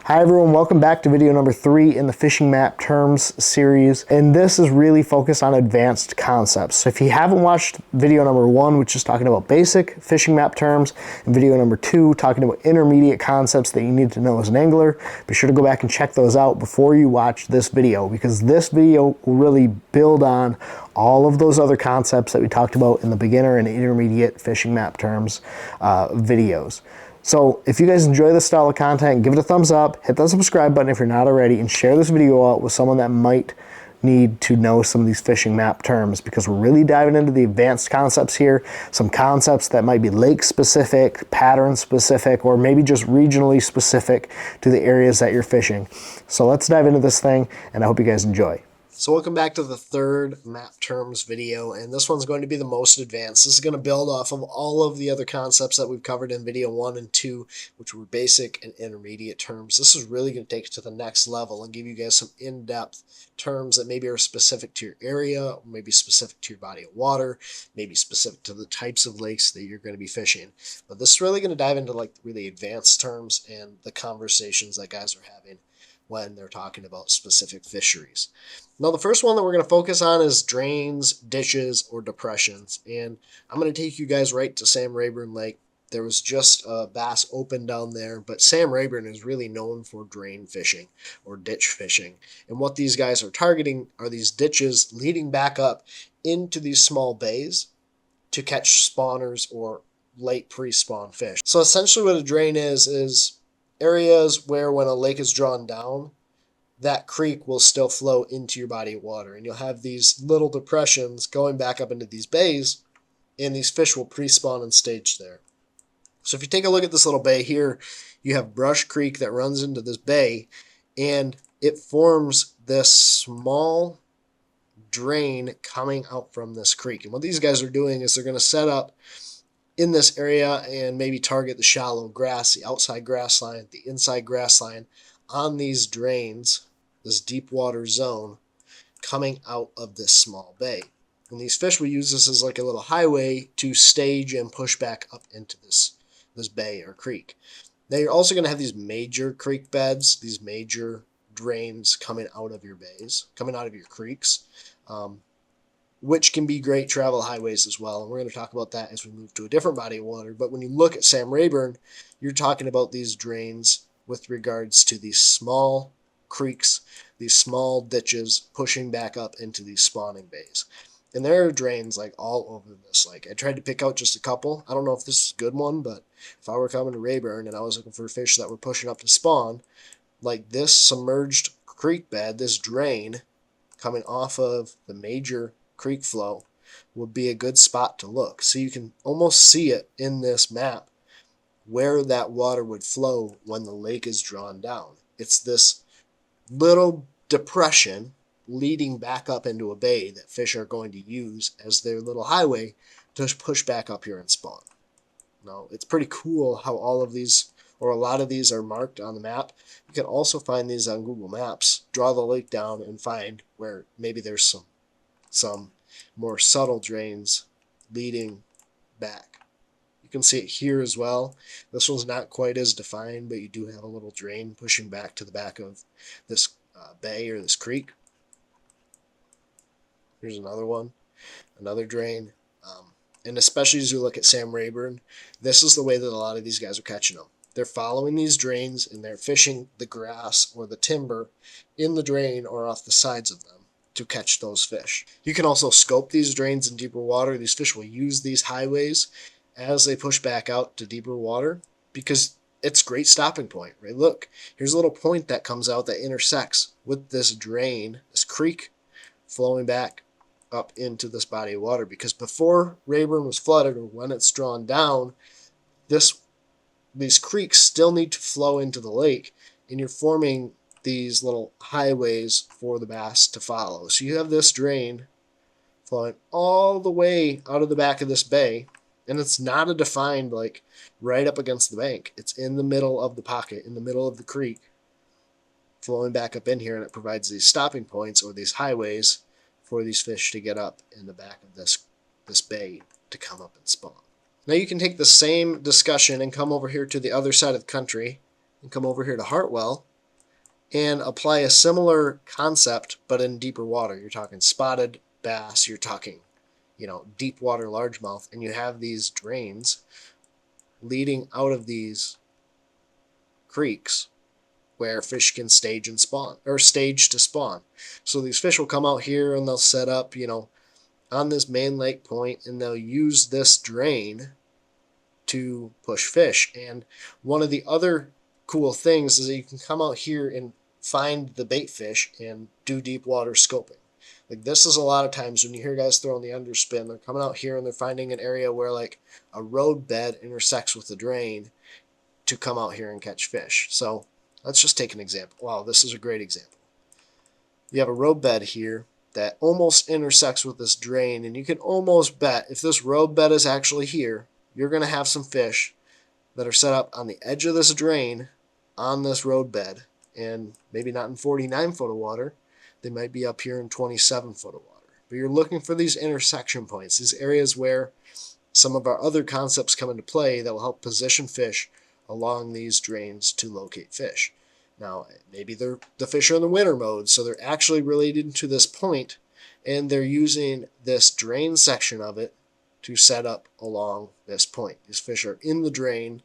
Hi everyone, welcome back to video number 3 in the fishing map terms series, and this is really focused on advanced concepts. So if you haven't watched video number 1, which is talking about basic fishing map terms, and video number 2 talking about intermediate concepts that you need to know as an angler, be sure to go back and check those out before you watch this video, because this video will really build on all of those other concepts that we talked about in the beginner and intermediate fishing map terms videos. So if you guys enjoy this style of content, give it a thumbs up, hit that subscribe button if you're not already, and share this video out with someone that might need to know some of these fishing map terms, because we're really diving into the advanced concepts here, some concepts that might be lake specific, pattern specific, or maybe just regionally specific to the areas that you're fishing. So let's dive into this thing, and I hope you guys enjoy. So welcome back to the third map terms video, and this one's going to be the most advanced. This is going to build off of all of the other concepts that we've covered in video 1 and 2, which were basic and intermediate terms. This is really going to take it to the next level and give you guys some in-depth terms that maybe are specific to your area, or maybe specific to your body of water, maybe specific to the types of lakes that you're going to be fishing. But this is really going to dive into like really advanced terms and the conversations that guys are having when they're talking about specific fisheries. Now, the first one that we're going to focus on is drains, ditches, or depressions. And I'm going to take you guys right to Sam Rayburn Lake. There was just a bass open down there, but Sam Rayburn is really known for drain fishing or ditch fishing. And what these guys are targeting are these ditches leading back up into these small bays to catch spawners or late pre-spawn fish. So essentially what a drain is areas where when a lake is drawn down, that creek will still flow into your body of water. And you'll have these little depressions going back up into these bays, and these fish will pre-spawn and stage there. So if you take a look at this little bay here, you have Brush Creek that runs into this bay, and it forms this small drain coming out from this creek. And what these guys are doing is they're going to set up in this area and maybe target the shallow grass, the outside grass line, the inside grass line on these drains, this deep water zone coming out of this small bay. And these fish will use this as like a little highway to stage and push back up into this bay or creek. Now you're also going to have these major creek beds, these major drains coming out of your bays, coming out of your creeks, which can be great travel highways as well. And we're going to talk about that as we move to a different body of water. But when you look at Sam Rayburn, you're talking about these drains with regards to these small creeks, these small ditches pushing back up into these spawning bays. And there are drains like all over this lake. I tried to pick out just a couple. I don't know if this is a good one, but if I were coming to Rayburn and I was looking for fish that were pushing up to spawn, like this submerged creek bed, this drain coming off of the major creek flow would be a good spot to look. So you can almost see it in this map where that water would flow when the lake is drawn down. It's this little depression leading back up into a bay that fish are going to use as their little highway to push back up here and spawn. Now, it's pretty cool how all of these, or a lot of these, are marked on the map. You can also find these on Google Maps, draw the lake down and find where maybe there's some more subtle drains leading back. You can see it here as well. This one's not quite as defined, but you do have a little drain pushing back to the back of this bay or this creek. Here's another one, another drain. And especially as you look at Sam Rayburn, this is the way that a lot of these guys are catching them. They're following these drains and they're fishing the grass or the timber in the drain or off the sides of them to catch those fish. You can also scope these drains in deeper water. These fish will use these highways as they push back out to deeper water because it's a great stopping point, right? Look, here's a little point that comes out that intersects with this drain, this creek flowing back up into this body of water, because before Rayburn was flooded, or when it's drawn down, these creeks still need to flow into the lake, and you're forming these little highways for the bass to follow. So you have this drain flowing all the way out of the back of this bay, and it's not a defined like right up against the bank. It's in the middle of the pocket, in the middle of the creek, flowing back up in here, and it provides these stopping points or these highways for these fish to get up in the back of this bay to come up and spawn. Now you can take the same discussion and come over here to the other side of the country and come over here to Hartwell and apply a similar concept but in deeper water. You're talking spotted bass, you're talking, deep water largemouth, and you have these drains leading out of these creeks where fish can stage and spawn, or stage to spawn. So these fish will come out here and they'll set up, on this main lake point, and they'll use this drain to push fish. And one of the other cool things is that you can come out here and find the bait fish and do deep water scoping. Like, this is a lot of times when you hear guys throwing the underspin, they're coming out here and they're finding an area where like a road bed intersects with the drain to come out here and catch fish. So let's just take an example. Wow, this is a great example. You have a road bed here that almost intersects with this drain, and you can almost bet if this road bed is actually here, you're going to have some fish that are set up on the edge of this drain on this road bed, and maybe not in 49 foot of water. They might be up here in 27 foot of water. But you're looking for these intersection points, these areas where some of our other concepts come into play that will help position fish along these drains to locate fish. Now, maybe the fish are in the winter mode, so they're actually related to this point, and they're using this drain section of it to set up along this point. These fish are in the drain,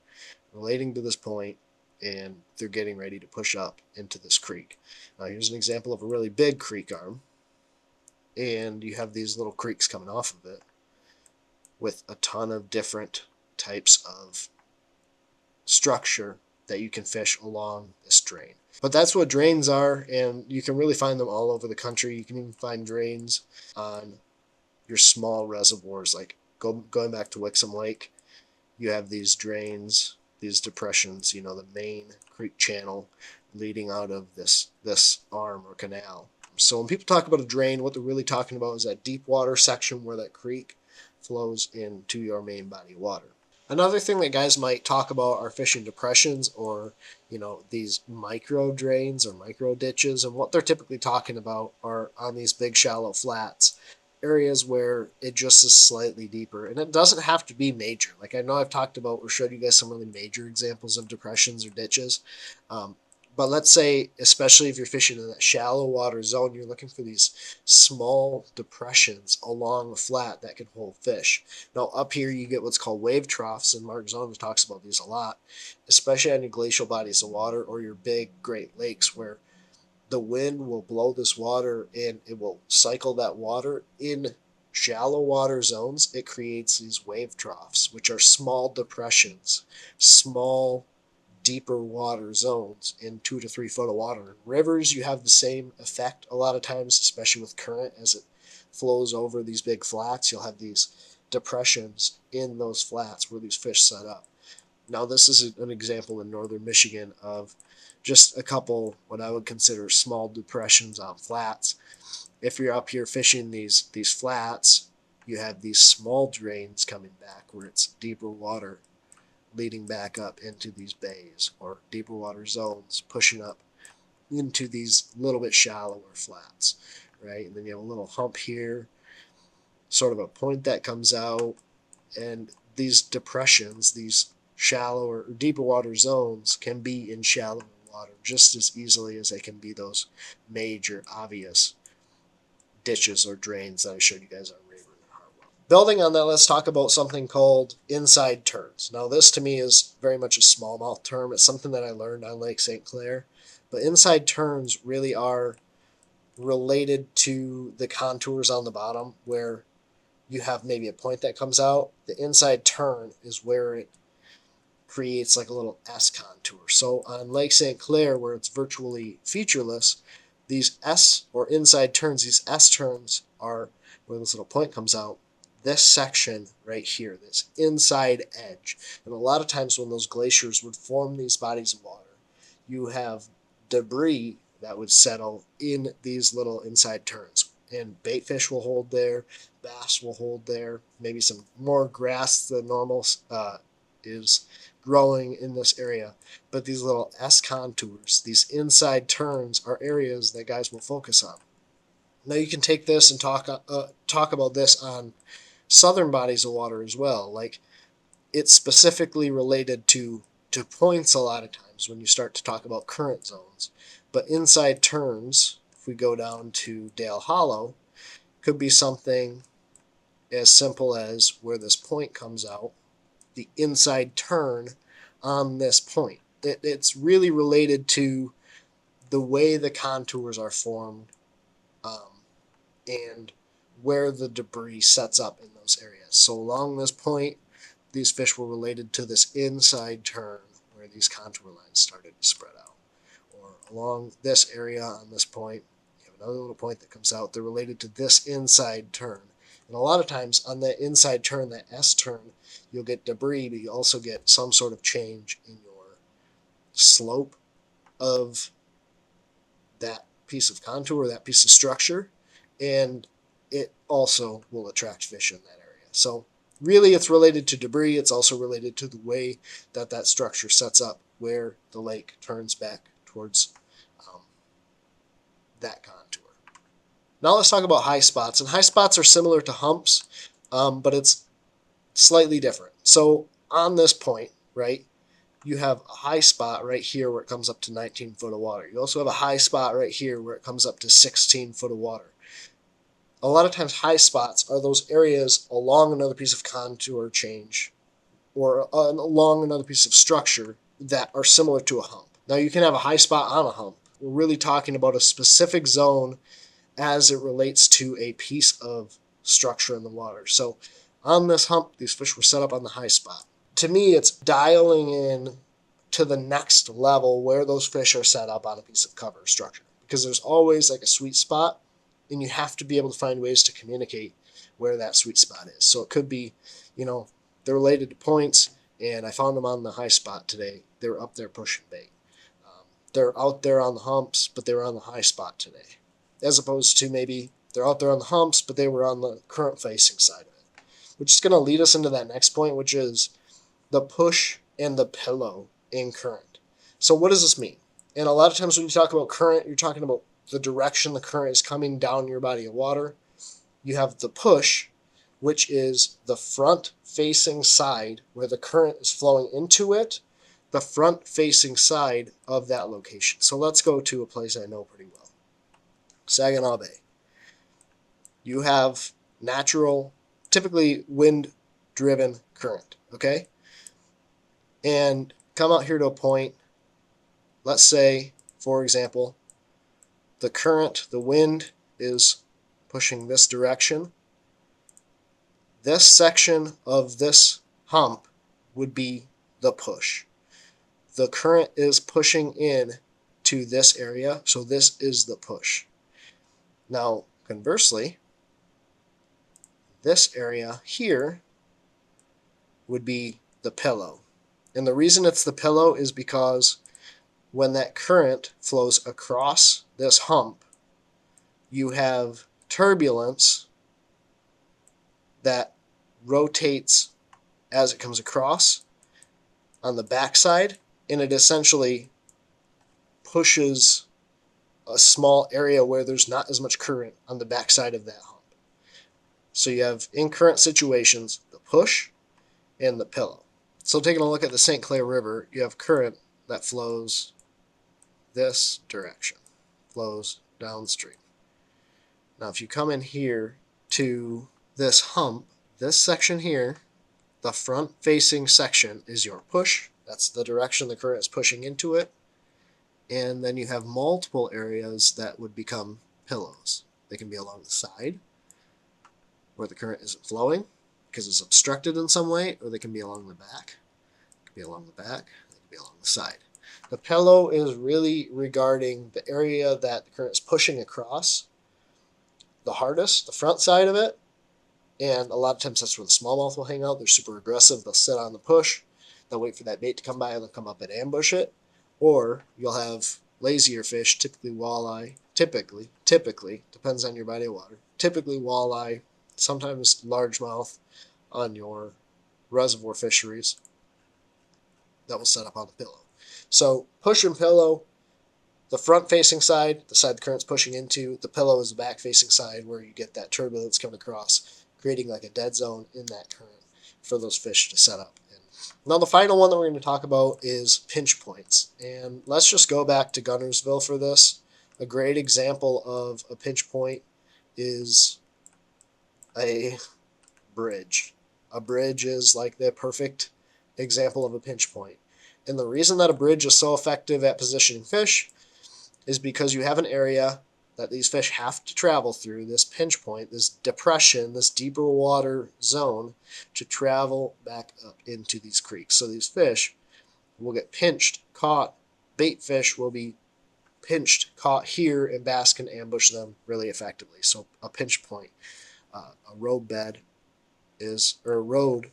relating to this point, and they're getting ready to push up into this creek. Now, here's an example of a really big creek arm, and you have these little creeks coming off of it with a ton of different types of structure that you can fish along this drain. But that's what drains are, and you can really find them all over the country. You can even find drains on your small reservoirs, like going back to Wixom Lake. You have these drains, these depressions, the main creek channel leading out of this arm or canal. So when people talk about a drain, what they're really talking about is that deep water section where that creek flows into your main body of water. Another thing that guys might talk about are fishing depressions, or these micro drains or micro ditches, and what they're typically talking about are on these big shallow flats, areas where it just is slightly deeper, and it doesn't have to be major. Like, I know I've talked about or showed you guys some really major examples of depressions or ditches, but let's say, especially if you're fishing in that shallow water zone, you're looking for these small depressions along a flat that can hold fish. Now, up here you get what's called wave troughs, and Mark Zones talks about these a lot, especially on your glacial bodies of water or your big Great Lakes, where the wind will blow this water and it will cycle that water in shallow water zones. It creates these wave troughs, which are small depressions, small deeper water zones in 2 to 3 foot of water. In rivers, you have the same effect a lot of times, especially with current as it flows over these big flats. You'll have these depressions in those flats where these fish set up. Now, this is an example in northern Michigan of just a couple what I would consider small depressions on flats. If you're up here fishing these flats, you have these small drains coming back where it's deeper water leading back up into these bays, or deeper water zones pushing up into these little bit shallower flats, right? And then you have a little hump here, sort of a point that comes out, and these depressions, these shallower or deeper water zones, can be in shallower water just as easily as they can be those major obvious ditches or drains that I showed you guys on Rayburn and Hartwell. Building on that, let's talk about something called inside turns. Now, this to me is very much a smallmouth term. It's something that I learned on Lake St. Clair, but inside turns really are related to the contours on the bottom, where you have maybe a point that comes out. The inside turn is where it creates like a little S contour. So on Lake St. Clair, where it's virtually featureless, these S or inside turns, these S turns are where this little point comes out. This section right here, this inside edge. And a lot of times when those glaciers would form these bodies of water, you have debris that would settle in these little inside turns. And bait fish will hold there, bass will hold there, maybe some more grass than normal is growing in this area. But these little S contours, these inside turns, are areas that guys will focus on. Now you can take this and talk about this on southern bodies of water as well. Like, it's specifically related to points a lot of times. is when you start to talk about current zones. But inside turns, if we go down to Dale Hollow, could be something as simple as where this point comes out, the inside turn on this point. It's really related to the way the contours are formed and where the debris sets up in those areas. So along this point, these fish were related to this inside turn where these contour lines started to spread out. Or along this area on this point, you have another little point that comes out. They're related to this inside turn. And a lot of times on that inside turn, that S turn, you'll get debris, but you also get some sort of change in your slope of that piece of contour, that piece of structure, and it also will attract fish in that area. So really it's related to debris. It's also related to the way that that structure sets up where the lake turns back towards that contour. Now let's talk about high spots. And high spots are similar to humps, but it's slightly different. So on this point, right, you have a high spot right here where it comes up to 19 foot of water. You also have a high spot right here where it comes up to 16 foot of water. A lot of times high spots are those areas along another piece of contour change or along another piece of structure that are similar to a hump. Now you can have a high spot on a hump. We're really talking about a specific zone as it relates to a piece of structure in the water. So on this hump, these fish were set up on the high spot. To me, it's dialing in to the next level where those fish are set up on a piece of cover structure, because there's always like a sweet spot, and you have to be able to find ways to communicate where that sweet spot is. So it could be, they're related to points, and I found them on the high spot today. They were up there pushing bait. They're out there on the humps, but they were on the high spot today. As opposed to maybe they're out there on the humps, but they were on the current-facing side of it. Which is going to lead us into that next point, which is the push and the pillow in current. So what does this mean? And a lot of times when you talk about current, you're talking about the direction the current is coming down your body of water. You have the push, which is the front-facing side where the current is flowing into it, the front-facing side of that location. So let's go to a place I know pretty well. Saginaw Bay. You have natural, typically wind-driven current, okay? And come out here to a point, let's say, for example, the current, the wind is pushing this direction. This section of this hump would be the push. The current is pushing in to this area, so this is the push. Now, conversely, this area here would be the pillow. And the reason it's the pillow is because when that current flows across this hump, you have turbulence that rotates as it comes across on the backside, and it essentially pushes a small area where there's not as much current on the backside of that hump. So you have, in current situations, the push and the pillow. So taking a look at the St. Clair River, you have current that flows this direction, flows downstream. Now if you come in here to this hump, this section here, the front-facing section is your push. That's the direction the current is pushing into it. And then you have multiple areas that would become pillows. They can be along the side, where the current isn't flowing because it's obstructed in some way, or they can be along the back. They can be along the back, they can be along the side. The pillow is really regarding the area that the current is pushing across the hardest, the front side of it, and a lot of times that's where the smallmouth will hang out. They're super aggressive. They'll sit on the push. They'll wait for that bait to come by and they'll come up and ambush it. Or you'll have lazier fish, typically walleye, typically, depends on your body of water, typically walleye, sometimes largemouth on your reservoir fisheries that will set up on the pillow. So push and pillow, the front-facing side, the side the current's pushing into, the pillow is the back-facing side where you get that turbulence coming across, creating like a dead zone in that current for those fish to set up and Now the final one that we're going to talk about is pinch points. And let's just go back to Gunnersville for this. A great example of a pinch point is a bridge. A bridge is like the perfect example of a pinch point. And the reason that a bridge is so effective at positioning fish is because you have an area that these fish have to travel through, this pinch point, this depression, this deeper water zone, to travel back up into these creeks. So these fish will get pinched, caught, bait fish will be pinched, caught here, and bass can ambush them really effectively. So a pinch point, a road bed a road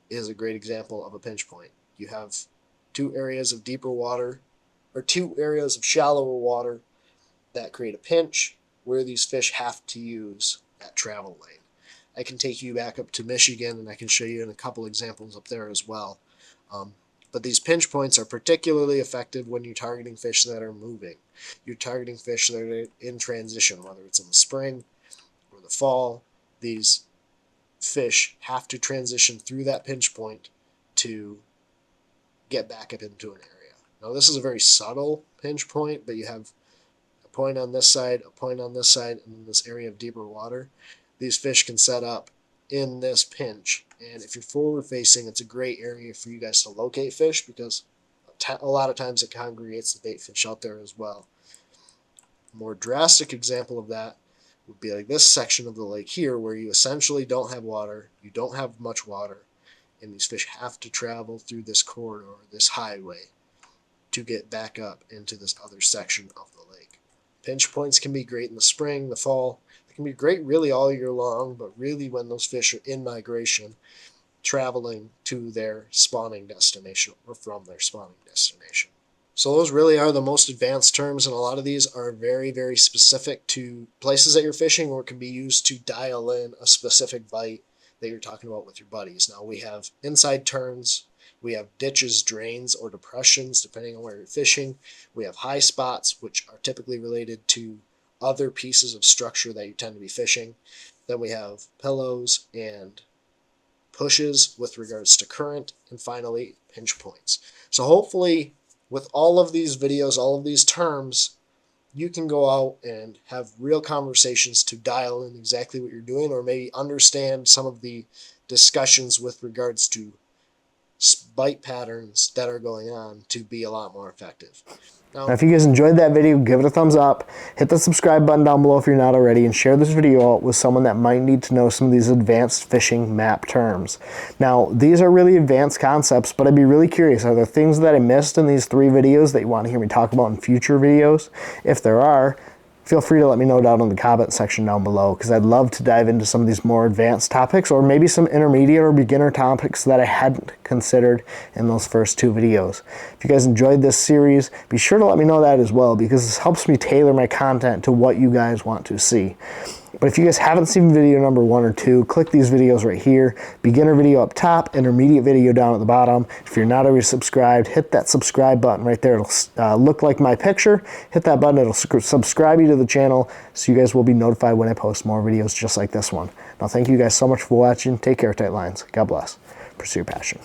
is a great example of a pinch point. You have two areas of deeper water, or two areas of shallower water that create a pinch where these fish have to use that travel lane. I can take you back up to Michigan and I can show you in a couple examples up there as well. But these pinch points are particularly effective when you're targeting fish that are moving. You're targeting fish that are in transition, whether it's in the spring or the fall. These fish have to transition through that pinch point to get back up into an area. Now this is a very subtle pinch point, but you have a point on this side, a point on this side, and in this area of deeper water. These fish can set up in this pinch, and if you're forward facing, it's a great area for you guys to locate fish, because a lot of times it congregates the bait fish out there as well. A more drastic example of that would be like this section of the lake here, where you essentially don't have water, you don't have much water, and these fish have to travel through this corridor, this highway, to get back up into this other section of the lake. Pinch points can be great in the spring, the fall. They can be great really all year long, but really when those fish are in migration, traveling to their spawning destination or from their spawning destination. So those really are the most advanced terms, and a lot of these are very, very specific to places that you're fishing, or can be used to dial in a specific bite that you're talking about with your buddies. Now we have inside turns, we have ditches, drains, or depressions, depending on where you're fishing. We have high spots, which are typically related to other pieces of structure that you tend to be fishing. Then we have pillows and pushes with regards to current, and finally pinch points. So hopefully with all of these videos, all of these terms, you can go out and have real conversations to dial in exactly what you're doing, or maybe understand some of the discussions with regards to bite patterns that are going on to be a lot more effective. Now, if you guys enjoyed that video, give it a thumbs up, hit the subscribe button down below if you're not already, and share this video out with someone that might need to know some of these advanced fishing map terms. Now, these are really advanced concepts, but I'd be really curious, are there things that I missed in these 3 videos that you want to hear me talk about in future videos? If there are, feel free to let me know down in the comment section down below, because I'd love to dive into some of these more advanced topics, or maybe some intermediate or beginner topics that I hadn't considered in those first 2 videos. If you guys enjoyed this series, be sure to let me know that as well, because this helps me tailor my content to what you guys want to see. But if you guys haven't seen video number 1 or 2, click these videos right here. Beginner video up top, intermediate video down at the bottom. If you're not already subscribed, hit that subscribe button right there. It'll look like my picture. Hit that button, it'll subscribe you to the channel, so you guys will be notified when I post more videos just like this one. Now thank you guys so much for watching. Take care, tight lines. God bless. Pursue your passion.